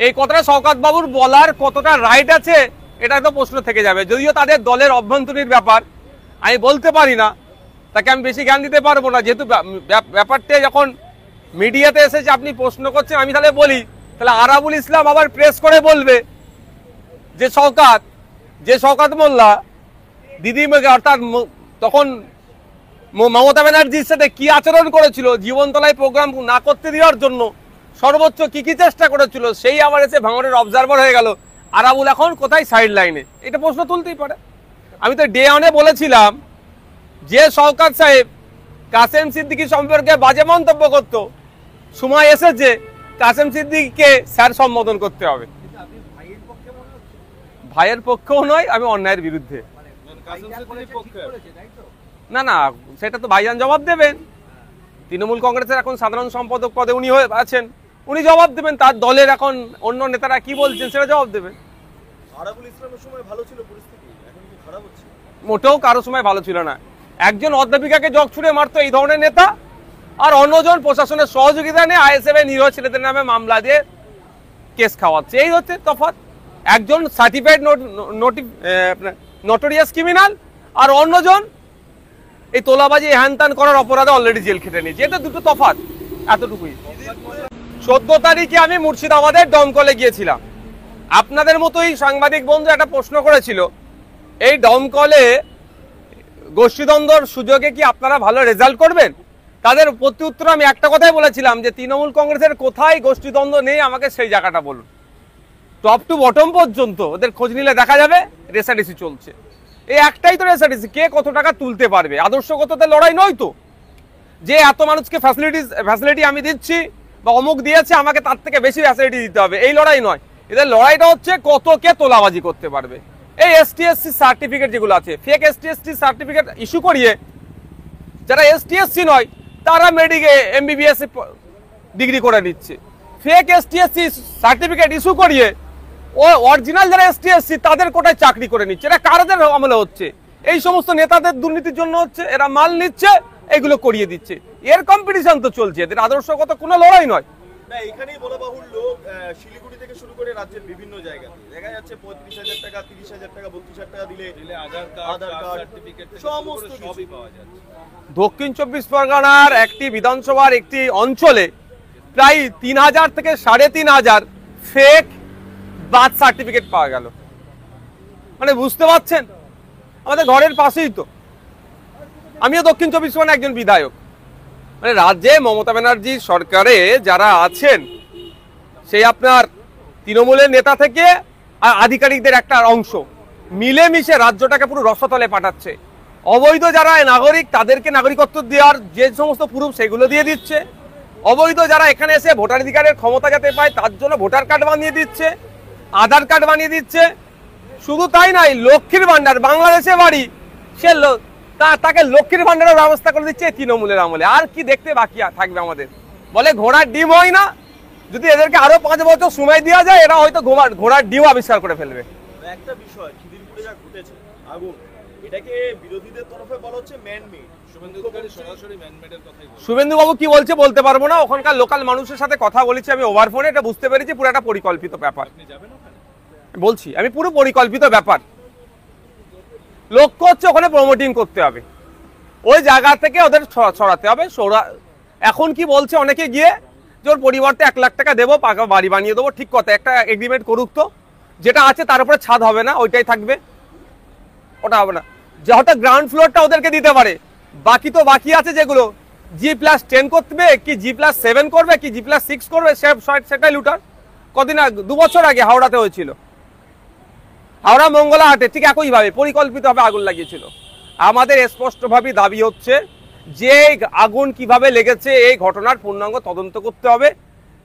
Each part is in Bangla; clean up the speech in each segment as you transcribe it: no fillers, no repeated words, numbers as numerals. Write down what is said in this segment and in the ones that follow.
এই কথাটা শওকত বাবুর বলার কতটা রাইট আছে এটা তো প্রশ্ন থেকে যাবে। যদিও তাদের দলের অভ্যন্তরীণ ব্যাপার, আমি বলতে পারি না, তাকে আমি বেশি জ্ঞান দিতে পারবো না। যেহেতু ব্যাপারটা যখন মিডিয়াতে এসেছে আপনি প্রশ্ন করছেন, আমি তাহলে বলি, তাহলে আরাবুল ইসলাম আবার প্রেস করে বলবে যে শওকত মোল্লা দিদিমাকে অর্থাৎ তখন মমতা ব্যানার্জির সাথে কি আচরণ করেছিল, জীবনতলায় প্রোগ্রাম না করতে দেওয়ার জন্য সর্বোচ্চ কি চেষ্টা করেছিল, সেই আবার এসে ভাঙড়ের অবজারভার হয়ে গেল। আরাবুল এখন কোথায় সাইড লাইনে, এটা প্রশ্ন তুলতেই পারে। আমি তো ডে ওয়ানে বলেছিলাম যে শওকত সাহেব কাসেম সিদ্দিকী সম্পর্কে বাজে মন্তব্য করতো, সময় এসেছে কাসেম সিদ্দিকীকে স্যার সম্বোধন করতে হবে। ভাইয়ের পক্ষেও নয়, আমি অন্যায়ের বিরুদ্ধে। না না, সেটা তো ভাইজান জবাব দেবেন। তৃণমূল কংগ্রেসের এখন সাধারণ সম্পাদক পদে উনি হয়ে আছেন, উনি জবাব দেবেন। তার দলের এখন অন্য নেতারা কি বলছেন সেটা জবাব দেবেন। আরাবুল ইসলামের সময় ভালো ছিল পরিস্থিতি, এখন কি খারাপ হচ্ছে? মোটেও কারো সময় ভালো ছিল না। একজন অধ্যাপিকাকে জগ ছুড়ে মারতো এই ধরনের নেতা, আর অন্যজন প্রশাসনের সহযোগিতা নিয়ে আইএসএফ এর নিরীহ ছেলেদের নামে মামলা দিয়ে কেস খাওয়াচ্ছে। এই হচ্ছে তফাৎ। একজন সার্টিফাইড নোটোরিয়াস ক্রিমিনাল, আর অন্যজন এই তোলাবাজি হ্যানত্যান করার অপরাধে অলরেডি জেল খেটে নিয়েছে। এটা দুটো তফাৎ, এতটুকুই। 14 তারিখে আমি মুর্শিদাবাদের দমকলে গিয়েছিলাম। আপনাদের মতোই সাংবাদিক বন্ধু একটা প্রশ্ন করেছিল, এই দমকলে গোষ্ঠীদ্বন্দ্বর সুযোগে কি আপনারা ভালো রেজাল্ট করবেন? তাদের প্রত্যুত্তর আমি একটা কথাই বলেছিলাম যে তৃণমূল কংগ্রেসের কোথায় গোষ্ঠীদ্বন্দ্ব নেই আমাকে সেই জায়গাটা বলুন। টপ টু বটম পর্যন্ত ওদের খোঁজ নিলে দেখা যাবে রেসারেসি চলছে। এই একটাই তো রেসারেসি, কে কত টাকা তুলতে পারবে। আদর্শগতদের লড়াই নয় তো, যে এত মানুষকে ফ্যাসিলিটি আমি দিচ্ছি বা অমুক দিয়েছে আমাকে তার থেকে বেশি ফ্যাসিলিটি দিতে হবে, এই লড়াই নয়। এদের লড়াইটা হচ্ছে কত কে তোলাবাজি করতে পারবে। এই এসটিএসসি সার্টিফিকেট যেগুলো আছে, ফেক এসটিএসসি সার্টিফিকেট ইস্যু করিয়ে যারা এসটিএসসি নয় তারা এমবিবিএস ডিগ্রি করে নিচ্ছে। ফেক এসটিএসসি সার্টিফিকেট ইস্যু করিয়ে ও অরিজিনাল যারা এসটিএসসি তাদের কোটায় চাকরি করে নিচ্ছে। এটা কারদের আমলে হচ্ছে? এই সমস্ত নেতাদের দুর্নীতির জন্য হচ্ছে। এরা মাল নিচ্ছে, এগুলো করিয়ে দিচ্ছে। এর কম্পিটিশন তো চলছে, এদের আদর্শগত কোনো লড়াই নয়। না, এখানেই বলা বাহুল্য, শিলিগুড়ি থেকে শুরু করে রাজ্যের বিভিন্ন জায়গায় দেখা যাচ্ছে 35,000 টাকা, 30,000 টাকা, 32,000 টাকা দিলে আধার কার্ড সার্টিফিকেট সমস্ত সবই পাওয়া যাচ্ছে। দক্ষিণ 24 পরগনার একটি বিধানসভার একটি অঞ্চলে প্রায় 3,000 থেকে 3,500 ফেক বার্থ সার্টিফিকেট পাওয়া গেল। মানে বুঝতে পারছেন, আমাদের ঘরের পাশেই তো। আমিও দক্ষিণ 24 পরগনার একজন বিধায়ক। মানে রাজ্যে মমতা ব্যানার্জির সরকারে যারা আছেন, সেই আপনার তৃণমূলের নেতা থেকে আর আধিকারিকদের একটা অংশ মিলেমিশে রাজ্যটাকে পুরো রসতলে পাঠাচ্ছে। অবৈধ যারা নাগরিক তাদেরকে নাগরিকত্ব দেওয়ার যে সমস্ত প্রুফ সেগুলো দিয়ে দিচ্ছে। অবৈধ যারা এখানে এসে ভোটাধিকারের ক্ষমতা যাতে পায় তার জন্য ভোটার কার্ড বানিয়ে দিচ্ছে, আধার কার্ড বানিয়ে দিচ্ছে। শুধু তাই নয়, লক্ষ্মীর ভান্ডার, বাংলাদেশে বাড়ি, সে তাকে লক্ষ্মীর ভান্ডারের ব্যবস্থা করে দিচ্ছে তৃণমূলের আমলে। আর কি দেখতে বাকি থাকবে আমাদের? বলে ঘোড়ার ডিম হয় না, যদি এদেরকে আরো 5 বছর সময় দেওয়া যায় এরা হয়তো ঘোড়ার ডিম আবিষ্কার করে ফেলবে। একটা বিষয়, খিদিরপুরে যা ঘটেছে আগুন, এটাকে বিরোধীদের তরফে বলা হচ্ছে ম্যান মেড। শুভেন্দু বাবু কি বলছে বলতে পারবো না, ওখানকার লোকাল মানুষের সাথে কথা বলেছি আমি ওভার ফোনে, এটা বুঝতে পেরেছি পুরো একটা পরিকল্পিত ব্যাপার। বলছি আমি পুরো পরিকল্পিত ব্যাপার। লক্ষ্য হচ্ছে ওখানে প্রমোটিং করতে হবে, ওই জায়গা থেকে ওদের ছড়াতে হবে। এখন কি বলছে অনেকে গিয়ে যে ওর পরিবর্তে 1 লাখ টাকা দেবো, পাকা বাড়ি বানিয়ে দেবো। ঠিক কথা, একটা এগ্রিমেন্ট করুক তো, যেটা আছে তার উপরে ছাদ হবে না, ওইটাই থাকবে, ওটা হবে না। যে হঠাৎ গ্রাউন্ড ফ্লোরটা ওদেরকে দিতে পারে, বাকি তো বাকি আছে যেগুলো G+10 করবে কি G+7 করবে কি G+6 করবে, সেটাই লুটার। কদিন আগে 2 বছর আগে হাওড়াতে হয়েছিল, হাওড়া মঙ্গলাহাটে ঠিক একইভাবে পরিকল্পিতভাবে আগুন লাগিয়েছিল। আমাদের স্পষ্টভাবে দাবি হচ্ছে যে আগুন কিভাবে লেগেছে এই ঘটনার পূর্ণাঙ্গ তদন্ত করতে হবে,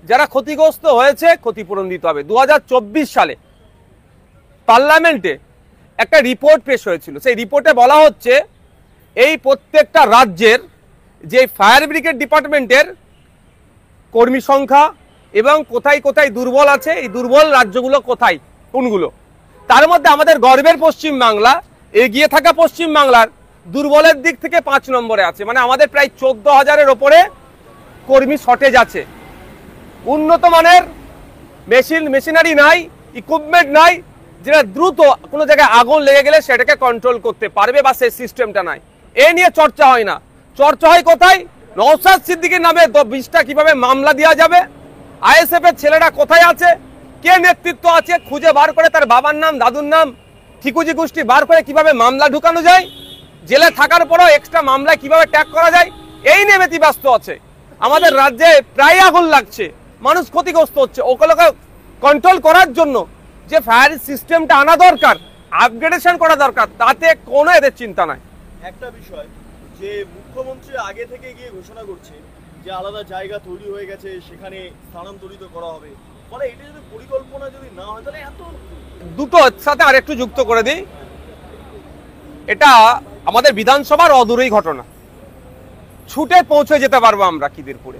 যারা ক্ষতিগ্রস্ত হয়েছে ক্ষতিপূরণ দিতে হবে। 2024 সালে পার্লামেন্টে একটা রিপোর্ট পেশ হয়েছিল, সেই রিপোর্টে বলা হচ্ছে এই প্রত্যেকটা রাজ্যের যে ফায়ার ব্রিগেড ডিপার্টমেন্টের কর্মী সংখ্যা এবং কোথায় কোথায় দুর্বল আছে, এই দুর্বল রাজ্যগুলো কোথায় কোনগুলো। তার মধ্যে আমাদের গর্বের পশ্চিম বাংলা, এগিয়ে থাকা পশ্চিম বাংলার দুর্বলের দিক থেকে 5 নম্বরে আছে। মানে আমাদের প্রায় 14,000-এর ওপরে কর্মী শর্টেজ আছে। উন্নত মানের মেশিনারি নাই, ইকুইপমেন্ট নাই, যেটা দ্রুত কোনো জায়গায় আগুন লেগে গেলে সেটাকে কন্ট্রোল করতে পারবে, বা সেই সিস্টেমটা নাই। এ নিয়ে চর্চা হয় না। চর্চা হয় কোথায়? নওশাদ সিদ্দিকীর নামে 20টা কিভাবে মামলা দেওয়া যাবে, আইএসএফ এর ছেলেরা কোথায় আছে, কে নেতৃত্ব আছে, খুঁজে বার করে তার বাবার নাম, দাদুর নাম, ঠিকুজি গোষ্ঠী বার করে কিভাবে মামলা ঢুকানো যায়, জেলে থাকার পরেও এক্সট্রা মামলায় কিভাবে ট্যাগ করা যায়, এই নিয়ে ব্যতিব্যস্ত আছে। আমাদের রাজ্যে প্রায় আগুন লাগছে, মানুষ ক্ষতিগ্রস্ত হচ্ছে। ওগুলোকে কন্ট্রোল করার জন্য যে ফায়ার সিস্টেমটা আনা দরকার, আপগ্রেডেশন করা দরকার, তাতে কোনো এদের চিন্তা নাই। একটা বিষয় যে মুখ্যমন্ত্রী আগে থেকে গিয়ে ঘোষণা করছে যে আলাদা জায়গা তৈরি হয়ে গেছে, সেখানে স্থানান্তরিত করা হবে, ফলে এটা যদি পরিকল্পনা যদি না হয় তাহলে এত দুটো সাথে আরেকটু যুক্ত করে দিই, এটা আমাদের বিধানসভার অদূরেই ঘটনা। ছুটে পৌঁছে যেতে পারবো আমরা খিদিরপুরে।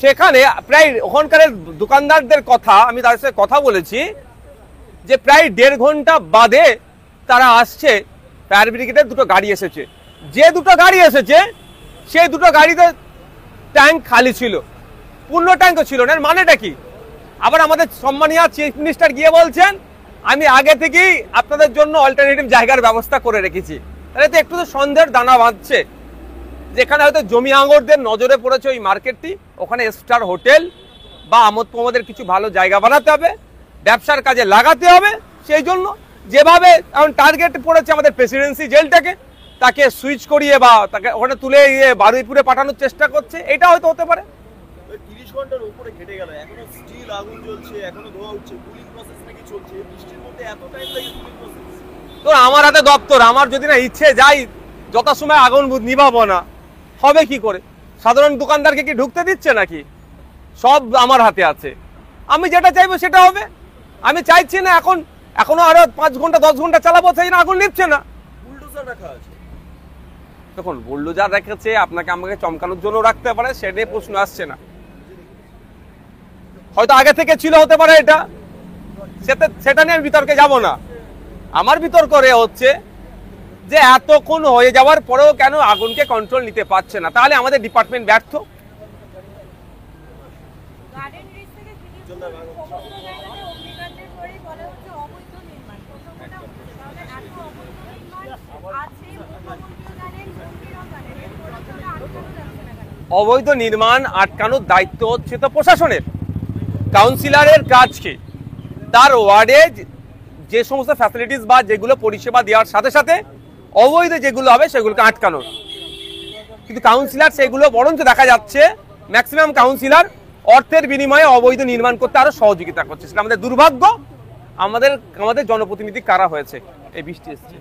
সেখানে প্রায় ওখানকার দোকানদারদের কথা, আমি তাদের সাথে কথা বলেছি, যে প্রায় 1.5 ঘন্টা বাদে তারা আসছে। ফায়ার ব্রিগেডের দুটো গাড়ি এসেছে, যে দুটো গাড়ি এসেছে সেই দুটো গাড়িতে ট্যাঙ্ক খালি ছিল, পূর্ণ ট্যাঙ্কও ছিল না। এর মানেটা কি? আবার আমাদের সম্মানীয় চিফ মিনিস্টার গিয়ে বলছেন আমি আগে থেকেই আপনাদের জন্য অল্টারনেটিভ জায়গার ব্যবস্থা করে রেখেছি। তাহলে তো একটু তো সন্দেহের দানা বাঁধছে, যেখানে হয়তো জমি আঙরদের নজরে পড়েছে ওই মার্কেটটি, ওখানে স্টার হোটেল বা আমোদ প্রমোদের কিছু ভালো জায়গা বানাতে হবে, ব্যবসার কাজে লাগাতে হবে। সেই জন্য যেভাবে এখন টার্গেট পড়েছে আমাদের প্রেসিডেন্সি জেলটাকে, তাকে সুইচ করিয়ে বা তাকে ওখানে তুলে বারুইপুরে পাঠানোর চেষ্টা করছে, এটা হয়তো হতে পারে। 30 ঘন্টার উপরে কেটে গেল, এখনো স্টিল আগুন জ্বলছে, এখনো ধোঁয়া উঠছে, কুলিং প্রসেস নাকি চলছে। বৃষ্টির মধ্যে এত টাইম লাগে কুলিং প্রসেস? তো আমার হাতে দপ্তর, আমার যদি না ইচ্ছে যাই যথাসময় আগুন নিভাবো না, হবে কি করে? সাধারণ দোকানদারকে কি ঢুকতে দিচ্ছে নাকি? সব আমার হাতে আছে, আমি যেটা চাইবো সেটা হবে। আমি চাইছি না এখনো আরো 5 ঘন্টা 10 ঘন্টা চালাবো, সেই না আগুন নিচ্ছে না। বুলডোজার রাখা আছে, দেখুন বুলডোজার রেখেছে, আপনাকে আমাকে চমকানোর জন্য রাখতে পারে, সে নিয়ে প্রশ্ন আসছে না। হয়তো আগে থেকে ছিল, হতে পারে এটা, সেটা নিয়ে আমি বিতর্কে যাব না। আমার বিতর্ক হচ্ছে যে এতক্ষণ হয়ে যাওয়ার পরেও কেন আগুনকে কন্ট্রোল নিতে পারছে না? তাহলে আমাদের ডিপার্টমেন্ট ব্যর্থ। অবৈধ নির্মাণ আটকানোর দায়িত্ব হচ্ছে তো প্রশাসনের। কাউন্সিলরের কাজ কি? তার ওয়ার্ডে যে সমস্ত ফ্যাসিলিটিস বা যেগুলো পরিষেবা দেওয়ার সাথে সাথে অবৈধ যেগুলো হবে সেগুলোকে আটকানোর। কিন্তু কাউন্সিলর সেগুলো বরঞ্চ দেখা যাচ্ছে ম্যাক্সিমাম কাউন্সিলর অর্থের বিনিময়ে অবৈধ নির্মাণ করতে আরো সহযোগিতা করছে। সেটা আমাদের দুর্ভাগ্য। আমাদের জনপ্রতিনিধি কারা হয়েছে? এই বৃষ্টি এসছে।